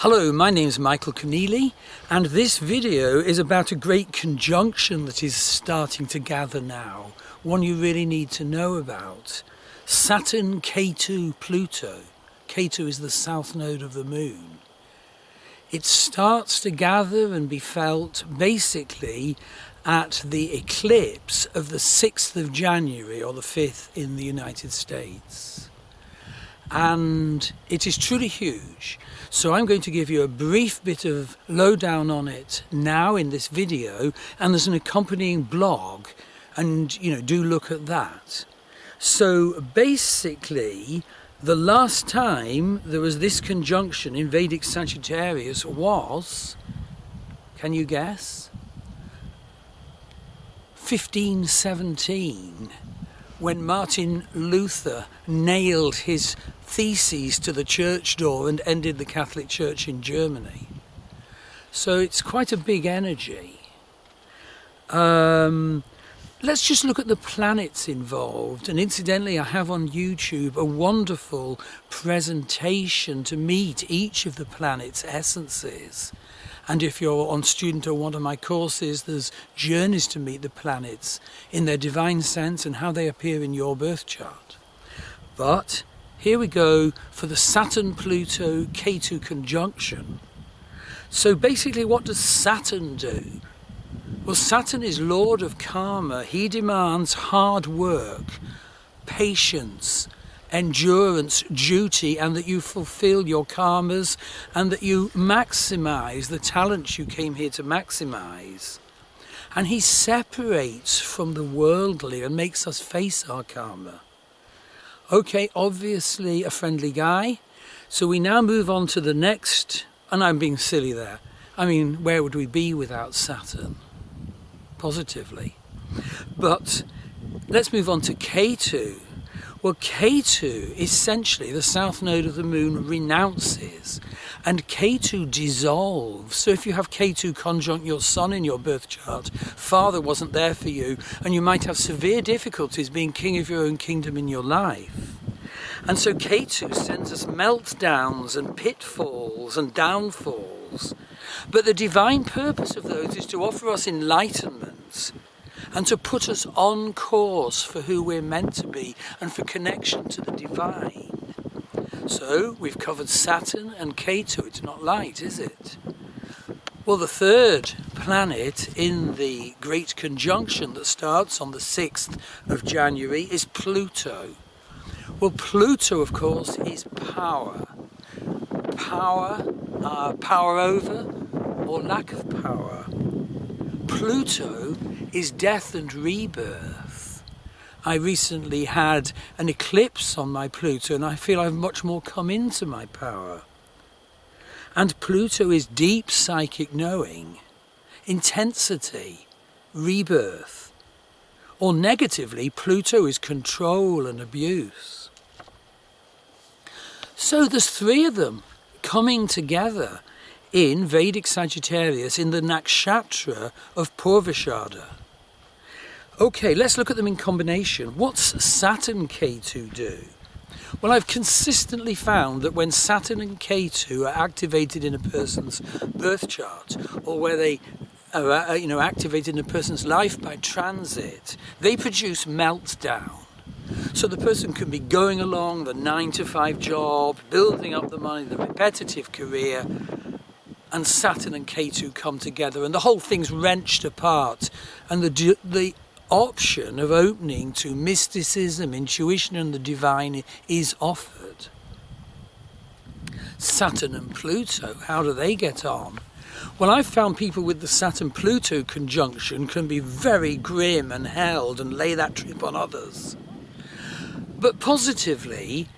Hello, my name is Michael Conneely, and this video is about a great conjunction that is starting to gather now, one you really need to know about. Saturn Ketu Pluto. Ketu is the south node of the moon. It starts to gather and be felt basically at the eclipse of the 6th of January or the 5th in the United States. And it is truly huge. So I'm going to give you a brief bit of lowdown on it now in this video, and there's an accompanying blog, and do look at that. So basically, the last time there was this conjunction in Vedic Sagittarius was, can you guess? 1517. When Martin Luther nailed his theses to the church door and ended the Catholic Church in Germany. So it's quite a big energy. Let's just look at the planets involved. And incidentally, I have on YouTube a wonderful presentation to meet each of the planets' essences. And if you're on student or one of my courses, there's journeys to meet the planets in their divine sense and how they appear in your birth chart. But here we go for the Saturn-Pluto-Ketu conjunction. So basically, what does Saturn do? Well, Saturn is Lord of Karma. He demands hard work, patience, endurance, duty, and that you fulfill your karmas and that you maximize the talents you came here to maximize. And he separates from the worldly and makes us face our karma. Okay, obviously a friendly guy. So we now move on to the next, and I'm being silly there. I mean, where would we be without Saturn? Positively. But let's move on to Ketu. Well, Ketu, essentially, the south node of the moon, renounces, and Ketu dissolves. So if you have Ketu conjunct your sun in your birth chart, father wasn't there for you, and you might have severe difficulties being king of your own kingdom in your life. And so Ketu sends us meltdowns and pitfalls and downfalls. But the divine purpose of those is to offer us enlightenment and to put us on course for who we're meant to be and for connection to the divine. So we've covered Saturn and Ketu. It's not light, is it? Well, the third planet in the great conjunction that starts on the 6th of January is Pluto. Well, Pluto, of course, is power. Power over or lack of power. Pluto is death and rebirth. I recently had an eclipse on my Pluto, and I feel I've much more come into my power. And Pluto is deep psychic knowing, intensity, rebirth. Or negatively, Pluto is control and abuse. So there's three of them coming together in Vedic Sagittarius in the nakshatra of Purvashada. Okay, let's look at them in combination. What's Saturn Ketu do? Well, I've consistently found that when Saturn and Ketu are activated in a person's birth chart, or where they are activated in a person's life by transit, they produce meltdown. So the person can be going along the 9-to-5 job, building up the money, the repetitive career, and Saturn and Ketu come together and the whole thing's wrenched apart, and the option of opening to mysticism, intuition and the divine is offered. Saturn and Pluto, how do they get on? Well, I've found people with the Saturn-Pluto conjunction can be very grim and held and lay that trip on others. But positively,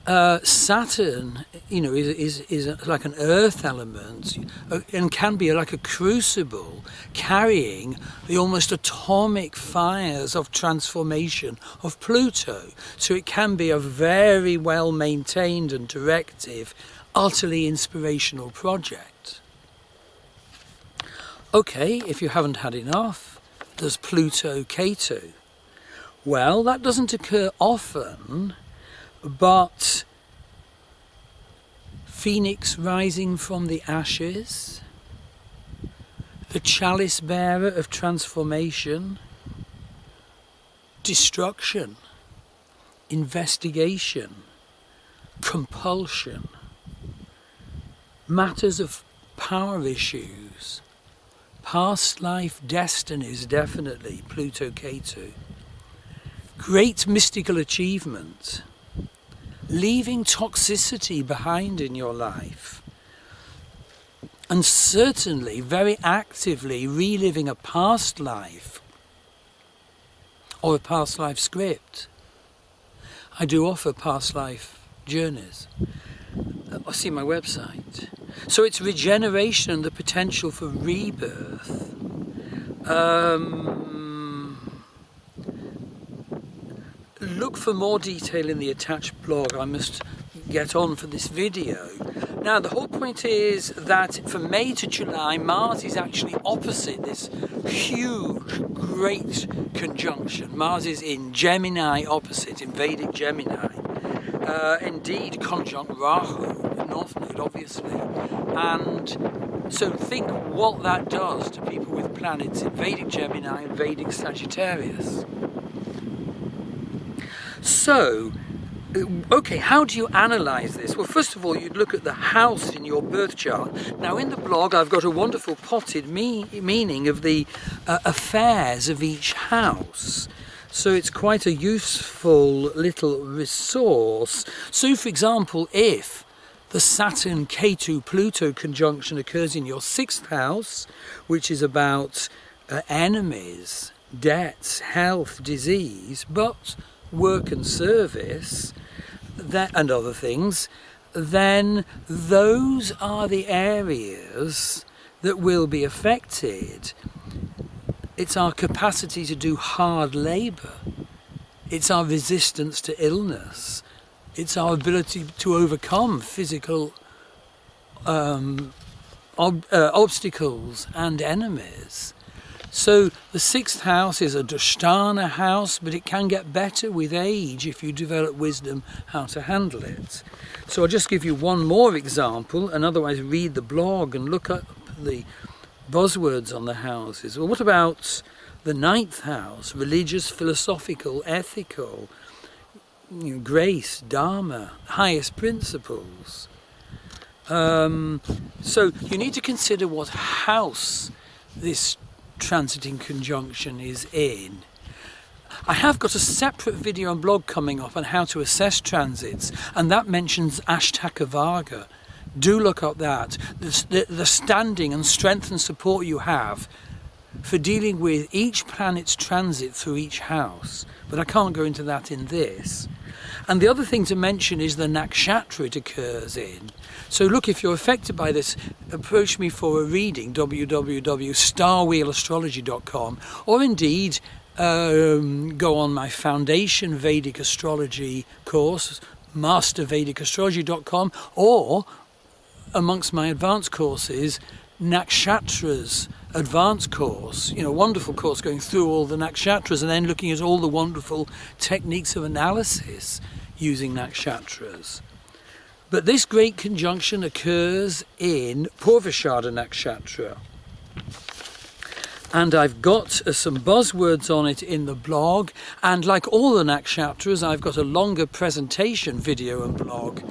Saturn, is like an earth element and can be like a crucible carrying the almost atomic fires of transformation of Pluto. So it can be a very well maintained and directive, utterly inspirational project. Okay, if you haven't had enough, there's Pluto Ketu. Well, that doesn't occur often, but phoenix rising from the ashes, the chalice bearer of transformation, destruction, investigation, compulsion, matters of power issues, past life destinies, definitely, Pluto Ketu, great mystical achievement, leaving toxicity behind in your life, and certainly very actively reliving a past life or a past life script. I do offer past life journeys. Or see my website. So it's regeneration and the potential for rebirth. Look for more detail in the attached blog. I must get on for this video. Now the whole point is that from May to July, Mars is actually opposite this huge, great conjunction. Mars is in Gemini opposite, in Vedic Gemini. Indeed, conjunct Rahu, North Node obviously. And so think what that does to people with planets in Vedic Gemini and Vedic Sagittarius. So, okay, how do you analyse this? Well, first of all, you'd look at the house in your birth chart. Now, in the blog, I've got a wonderful potted meaning of the affairs of each house. So it's quite a useful little resource. So, for example, if the Saturn Ketu Pluto conjunction occurs in your 6th house, which is about enemies, debts, health, disease, but work and service, and other things, then those are the areas that will be affected. It's our capacity to do hard labour. It's our resistance to illness. It's our ability to overcome physical obstacles and enemies. So the 6th house is a Dushtana house, but it can get better with age if you develop wisdom how to handle it. So I'll just give you one more example, and otherwise read the blog and look up the buzzwords on the houses. Well, what about the 9th house? Religious, philosophical, ethical, grace, dharma, highest principles. So you need to consider what house this transiting conjunction is in. I have got a separate video and blog coming up on how to assess transits, and that mentions Ashtaka Varga. Do look up that. The standing and strength and support you have for dealing with each planet's transit through each house. But I can't go into that in this. And the other thing to mention is the nakshatra it occurs in. So look, if you're affected by this, approach me for a reading, www.starwheelastrology.com, or indeed go on my Foundation Vedic Astrology course, mastervedicastrology.com, or amongst my advanced courses, Nakshatras advanced course, wonderful course going through all the nakshatras and then looking at all the wonderful techniques of analysis using nakshatras. But this great conjunction occurs in Purvashada Nakshatra. And I've got some buzzwords on it in the blog, and like all the nakshatras, I've got a longer presentation video and blog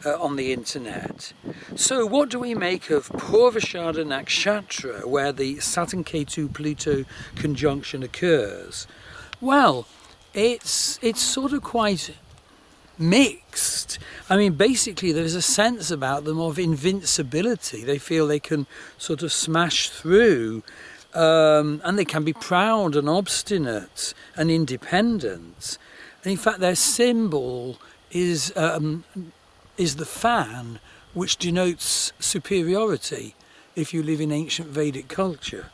on the internet. So what do we make of Purvashada Nakshatra, where the Saturn Ketu Pluto conjunction occurs? Well, it's sort of quite mixed. I mean, basically there's a sense about them of invincibility. They feel they can sort of smash through, and they can be proud and obstinate and independent. And in fact their symbol is the fan, which denotes superiority if you live in ancient Vedic culture.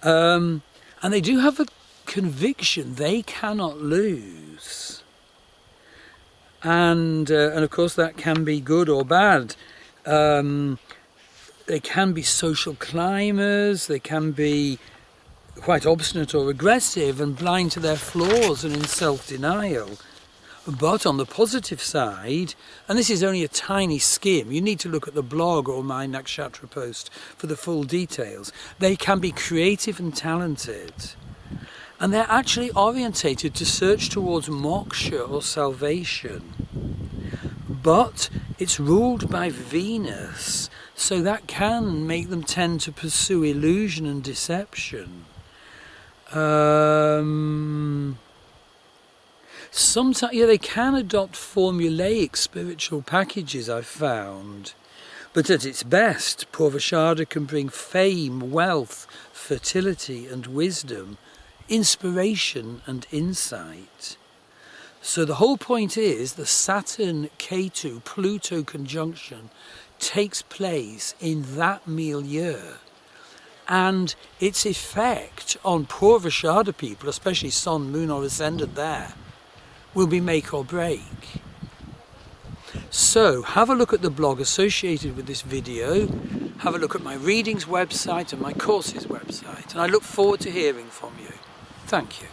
And they do have a conviction they cannot lose. And of course that can be good or bad. They can be social climbers, they can be quite obstinate or aggressive and blind to their flaws and in self-denial. But on the positive side, and this is only a tiny skim, you need to look at the blog or my Nakshatra post for the full details. They can be creative and talented. And they're actually orientated to search towards moksha or salvation. But it's ruled by Venus, so that can make them tend to pursue illusion and deception. Sometimes, yeah, they can adopt formulaic spiritual packages, I've found. But at its best, Purvashada can bring fame, wealth, fertility and wisdom, inspiration and insight. So the whole point is the Saturn Ketu Pluto conjunction takes place in that milieu, and its effect on Purvashada people, especially Sun, Moon or Ascendant there, will be make or break. So have a look at the blog associated with this video, have a look at my readings website and my courses website, and I look forward to hearing from you. Thank you.